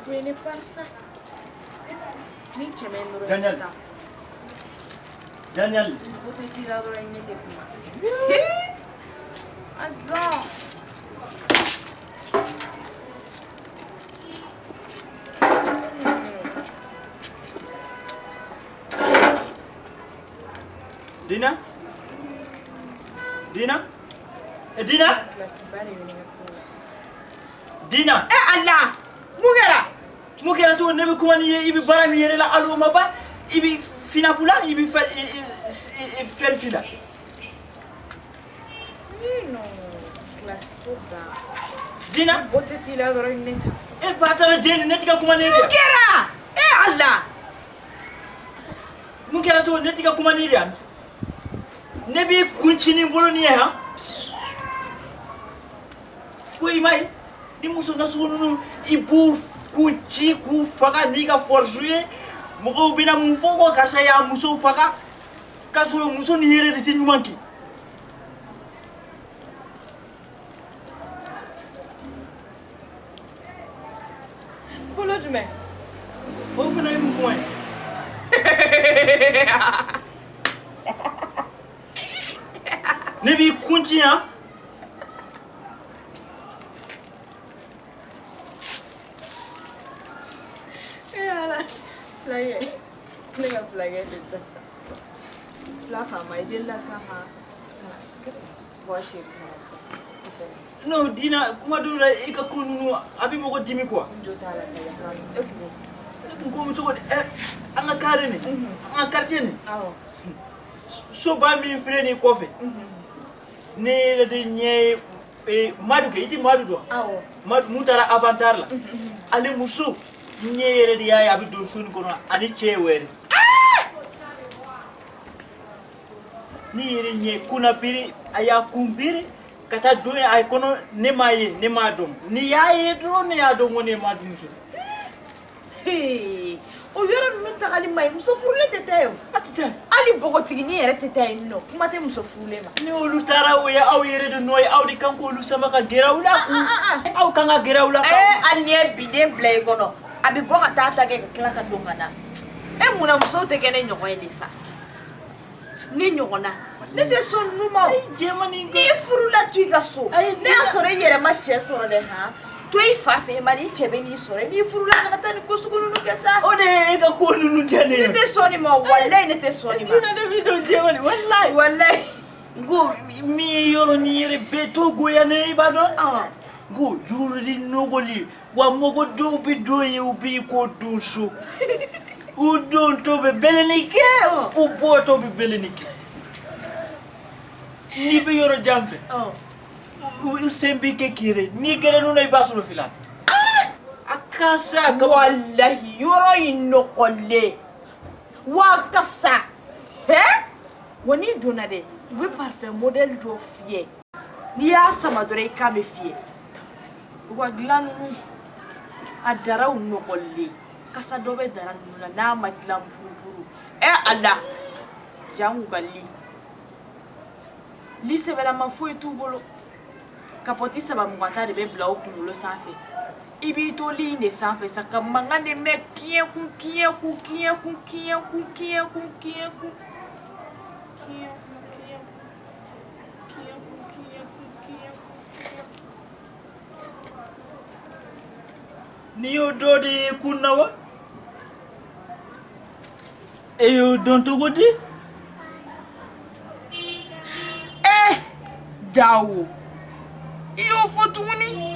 Bene parsa. Ni cemento. Daniel. Daniel. Potete tirare in mezzo prima. Azza. Dina? Dina? Dina? Dina? Allah! Mugera! Mugera to nebe kuma ni ibi bara mi yere la alu maba ibi fina pula ibi fel fina. No, classico da. Dina? Botte tirador in mezzo. E batara deni netika kuma ni. Mugera! Allah! Mugera to netika kuma ni dia. Nebi kunchini mbolo ni ha. Koi mai ni muso na sunu ibu kunchi ku faka ni ka forjue mo bina mu foko karsa ya muso faka ka solo muso ni yere de tin manki. Bolo jume. O fana mu ko ai. Nebi kunchi ha. Flagge de data. Flafa mai dilla saha. Washi sana. No Dina kuma dole ika kunu abi mo ko dimi ko. Njota la saya kan. Ko mu to an ka kare ne. An karce ne. Awo. So ba mi fere ni kofe. Ne de nye madu ke iti madu do. Awo. Madu mutara avantar la. Ali musu nye yere di yaay abi do sun ko ani chewere. Ni yere nye kuna piri aya kumbiri kata doye ay kono ne ma dom ni yaay do ne ya do ngone ma dum so. Hey, o yoro no tagali mai muso furule tete. Atita Ali bogotigi ni yere tete no. Kuma te muso furule ma. ni olu tara o ya aw yere de noy aw di kanko lu sama ka gerawla aw kanga gerawla anye bide blay kono. Abi boga tata ke kala ka dongana. Muna muso te kene nyoko elisa. Ni nyokona. Nete son numa. ay jemani Ni furula tu ka so. Ne asore yere ma che soro de ha. To ifa fe mari chebe ni sore ni furula ka tani kusugunu no kesa. o de ka ko lu jane Nete soni ma wallahi nete soni ma. ina de video jemani wallahi Wallahi. go mi yoro ni yere beto go ya ne ibado Ah. go yoro di nogoli wa mogo do bi do yubi ko dusu u don to be belenike u boto be belenike ni be yoro jamfe Oh. u sembi ke kire ni gere no nay basulo filan akasa ka Wallahi yoro inokole. Wa kasa. He? Woni dona de. We parfait model do fie. Ni ya sama dore ka me fie. Wa glanu adara unokole. Kasa dobe dara nuna na matlam buru. Allah. Jangu gali. Li se bela mafu etu bolo. Kapoti saba mwata de be bla okunulo sanfe. Ibi to li ne sanfe saka mangane me kiye ku. ni yo dodi kunnawa e yo don to godi Dawo. Iyo fotuni.